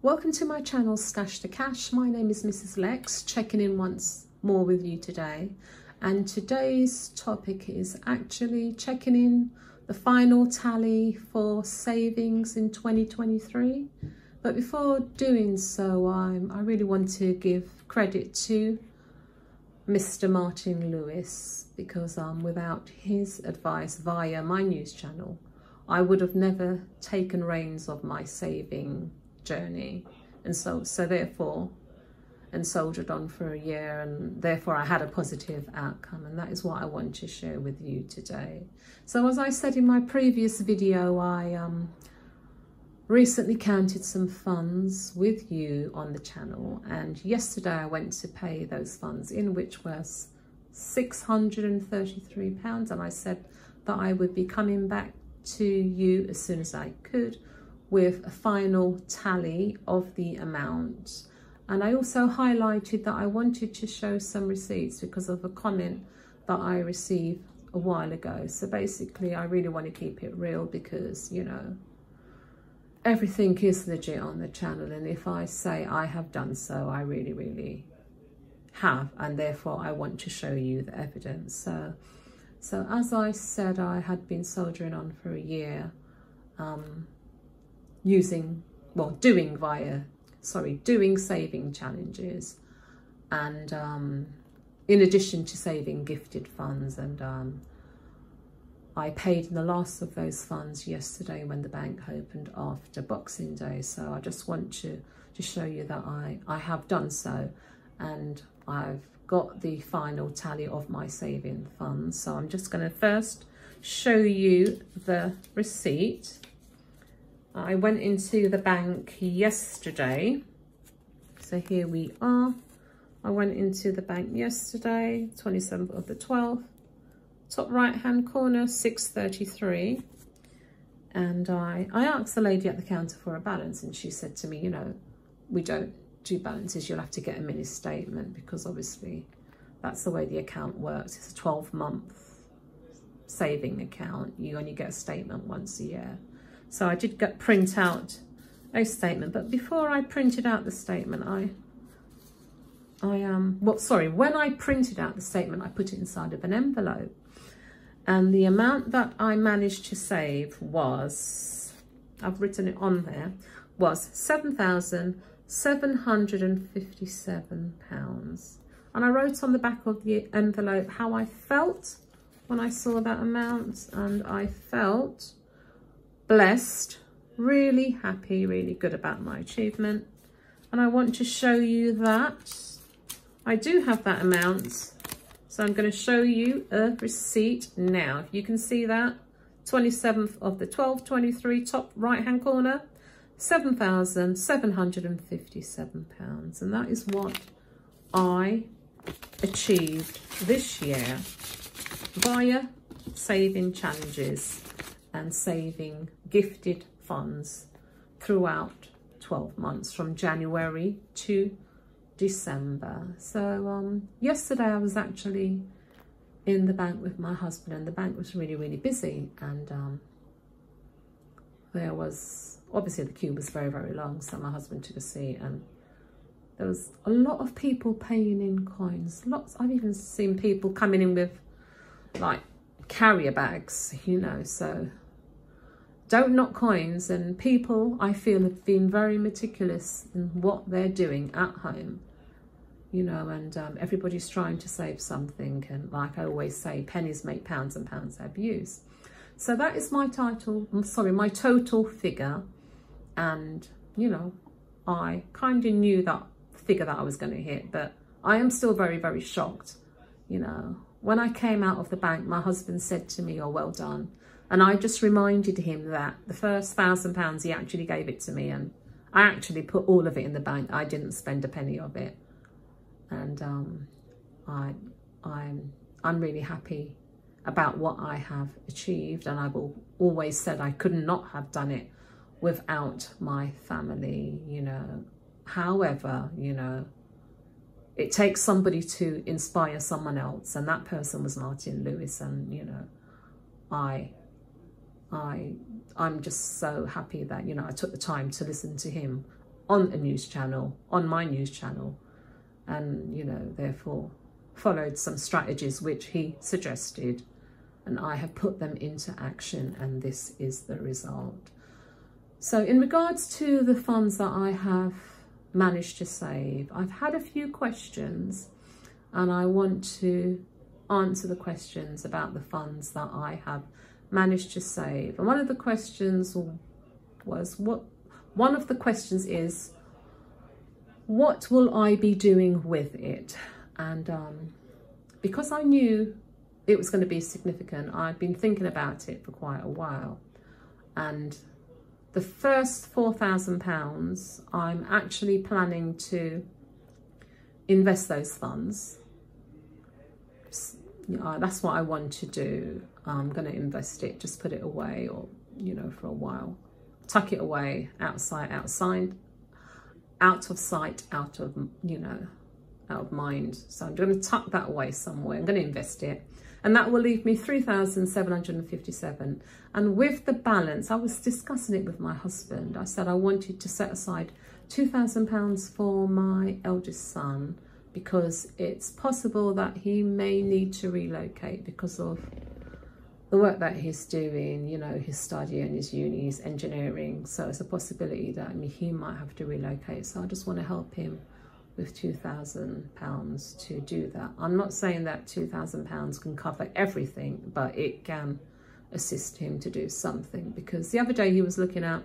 Welcome to my channel Stash to Cash. My name is Mrs. Lex, checking in once more with you today. And today's topic is actually checking in the final tally for savings in 2023. But before doing so, I really want to give credit to Mr. Martin Lewis, because without his advice via my news channel, I would have never taken reins of my saving journey, and therefore soldiered on for a year, and therefore I had a positive outcome, and that is what I want to share with you today. So as I said in my previous video, I recently counted some funds with you on the channel, and yesterday I went to pay those funds in, which was £633, and I said that I would be coming back to you as soon as I could with a final tally of the amount. And I also highlighted that I wanted to show some receipts because of a comment that I received a while ago. So basically I really want to keep it real, because you know, everything is legit on the channel, and if I say I have done so, I really have, and therefore I want to show you the evidence. So as I said, I had been soldiering on for a year, doing saving challenges, and in addition to saving gifted funds, and I paid in the last of those funds yesterday when the bank opened after Boxing Day. So I just want to show you that I have done so, and I've got the final tally of my saving funds. So I'm just going to first show you the receipt. I went into the bank yesterday, so here we are. I went into the bank yesterday, 27th of the 12th, top right hand corner, 6:33, and I asked the lady at the counter for a balance, and she said to me, you know, we don't do balances, you'll have to get a mini statement, because obviously that's the way the account works. It's a 12-month saving account, you only get a statement once a year. So I did print out a statement, but before I printed out the statement, when I printed out the statement, I put it inside of an envelope, and the amount that I managed to save was, I've written it on there, was £7,757. And I wrote on the back of the envelope how I felt when I saw that amount, and I felt blessed, really happy, really good about my achievement. And I want to show you that I do have that amount. So I'm going to show you a receipt now. If you can see that, 27th of the 12th, 23, top right hand corner, £7,757. And that is what I achieved this year via saving challenges and saving gifted funds throughout 12 months, from January to December. So yesterday I was actually in the bank with my husband, and the bank was really busy, and there was, obviously the queue was very long, so my husband took a seat, and there was a lot of people paying in coins. Lots. I've even seen people coming in with like carrier bags, you know. So don't knock coins, and people, I feel, have been very meticulous in what they're doing at home, you know, and everybody's trying to save something, and like I always say, pennies make pounds and pounds have use. So that is my my total figure, and you know, I kind of knew that figure that I was going to hit, but I am still very shocked. You know, when I came out of the bank, my husband said to me, oh, well done. And I just reminded him that the first £1,000, he actually gave it to me, and I actually put all of it in the bank. I didn't spend a penny of it. And I'm really happy about what I have achieved, and I've always said I could not have done it without my family, you know. However, you know, it takes somebody to inspire someone else, and that person was Martin Lewis, and you know, I'm just so happy that, you know, I took the time to listen to him on a news channel, on my news channel, and, you know, therefore followed some strategies which he suggested, and I have put them into action, and this is the result. So in regards to the funds that I have managed to save, I've had a few questions, and I want to answer the questions about the funds that I have managed to save. And one of the questions was, one of the questions is, what will I be doing with it? And because I knew it was going to be significant, I've been thinking about it for quite a while. And the first £4,000, I'm actually planning to invest those funds. That's what I want to do. I'm going to invest it, just put it away, or, you know, for a while. Tuck it away, out of sight, out of sight, out of, you know, out of mind. So I'm going to tuck that away somewhere. I'm going to invest it. And that will leave me 3,757. And with the balance, I was discussing it with my husband. I said I wanted to set aside £2,000 for my eldest son, because it's possible that he may need to relocate because of the work that he's doing, you know, his study and his uni, his engineering. So it's a possibility that he might have to relocate. So I just want to help him with £2,000 to do that. I'm not saying that £2,000 can cover everything, but it can assist him to do something. Because the other day he was looking at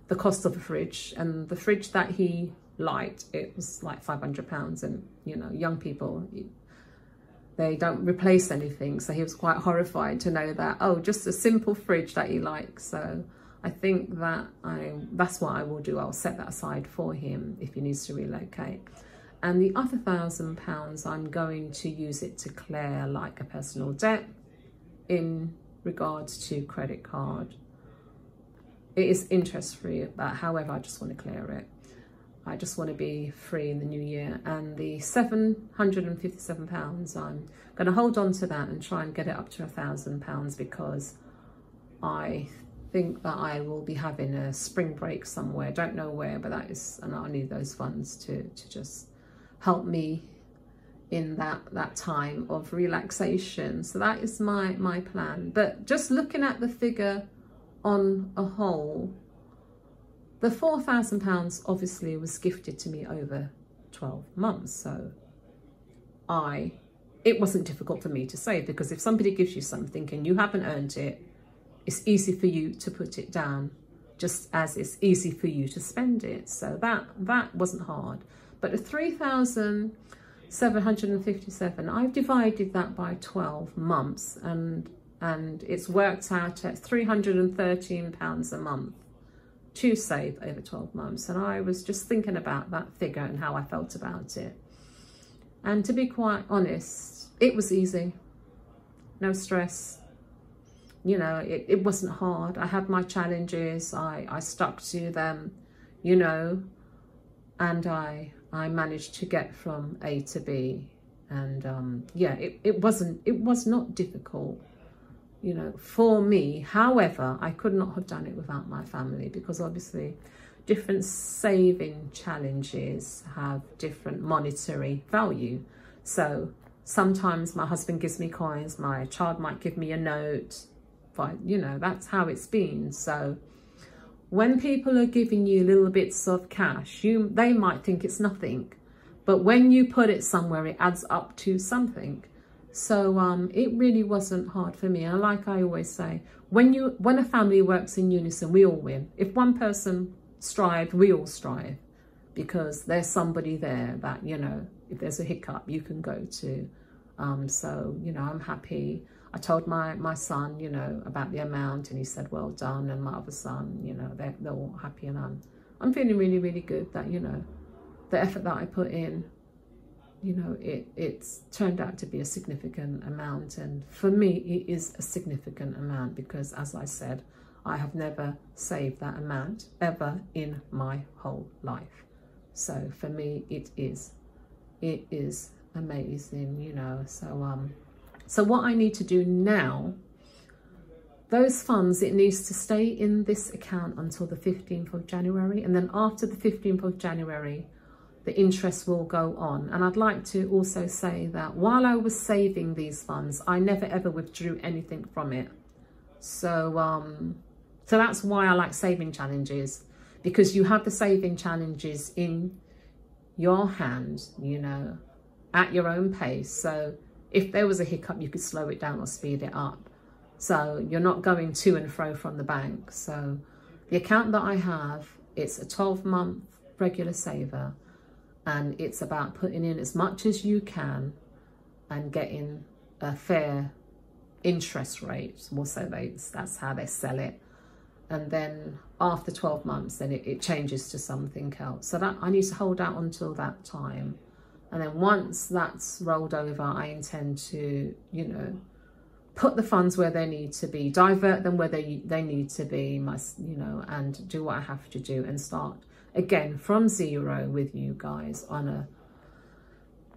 the cost of a fridge, and the fridge that he liked, it was like £500, and, you know, young people, they don't replace anything. So he was quite horrified to know that, oh, just a simple fridge that he likes. So I think that that's what I will do. I'll set that aside for him if he needs to relocate. And the other £1,000, I'm going to use it to clear like a personal debt in regards to credit card. It is interest free, but however, I just want to clear it. I just want to be free in the new year. And the £757, I'm going to hold on to that and try and get it up to £1,000, because I think that I will be having a spring break somewhere. Don't know where, but that is, and I need those funds to just help me in that time of relaxation. So that is my plan. But just looking at the figure on a whole, the £4,000 obviously was gifted to me over 12 months. So it wasn't difficult for me to save, because if somebody gives you something and you haven't earned it, it's easy for you to put it down, just as it's easy for you to spend it. So that wasn't hard. But the 3,757, I've divided that by 12 months, and it's worked out at £313 a month to save over 12 months. And I was just thinking about that figure and how I felt about it. And to be quite honest, it was easy, no stress. You know, it wasn't hard. I had my challenges, I stuck to them, you know, and I managed to get from A to B. And yeah, it was not difficult, you know, for me. However, I could not have done it without my family, because obviously different saving challenges have different monetary value. So sometimes my husband gives me coins, my child might give me a note, but, you know, that's how it's been. So when people are giving you little bits of cash, they might think it's nothing, but when you put it somewhere, it adds up to something. So it really wasn't hard for me. And like I always say, when a family works in unison, we all win. If one person strives, we all strive, because there's somebody there that, you know, if there's a hiccup, you can go to. So, you know, I'm happy. I told my son, you know, about the amount, and he said, well done. And my other son, you know, they're all happy. And I'm feeling really, really good that, you know, the effort that I put in, you know, it's turned out to be a significant amount. And for me, it is a significant amount, because as I said, I have never saved that amount ever in my whole life. So for me, it is amazing, you know. So what I need to do now, those funds, it needs to stay in this account until the 15th of January. And then after the 15th of January, the interest will go on. And I'd like to also say that while I was saving these funds, I never ever withdrew anything from it. So so that's why I like saving challenges, because you have the saving challenges in your hand, you know, at your own pace. So if there was a hiccup, you could slow it down or speed it up. So you're not going to and fro from the bank. So the account that I have, it's a 12-month regular saver, and it's about putting in as much as you can and getting a fair interest rate. Also, that's how they sell it. And then after 12 months, then it changes to something else. So that I need to hold out until that time. And then once that's rolled over, I intend to, you know, put the funds where they need to be, divert them where they need to be, you know, and do what I have to do and start again from zero with you guys on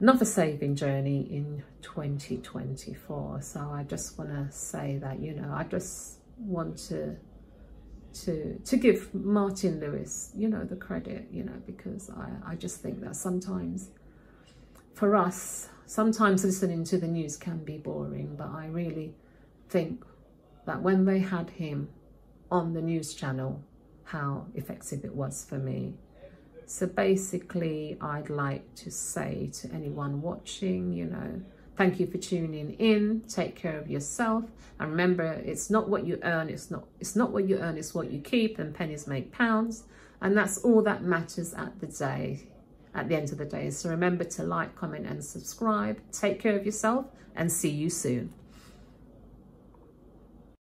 another saving journey in 2024. So I just want to say that, you know, I just want to give Martin Lewis, you know, the credit, you know, because I just think that sometimes for us, sometimes listening to the news can be boring, but I really think that when they had him on the news channel, how effective it was for me. So basically, I'd like to say to anyone watching, you know, thank you for tuning in. Take care of yourself. And remember, it's not what you earn, it's not what you earn, it's what you keep, and pennies make pounds. And that's all that matters at the end of the day. So remember to like, comment, and subscribe. Take care of yourself, and see you soon.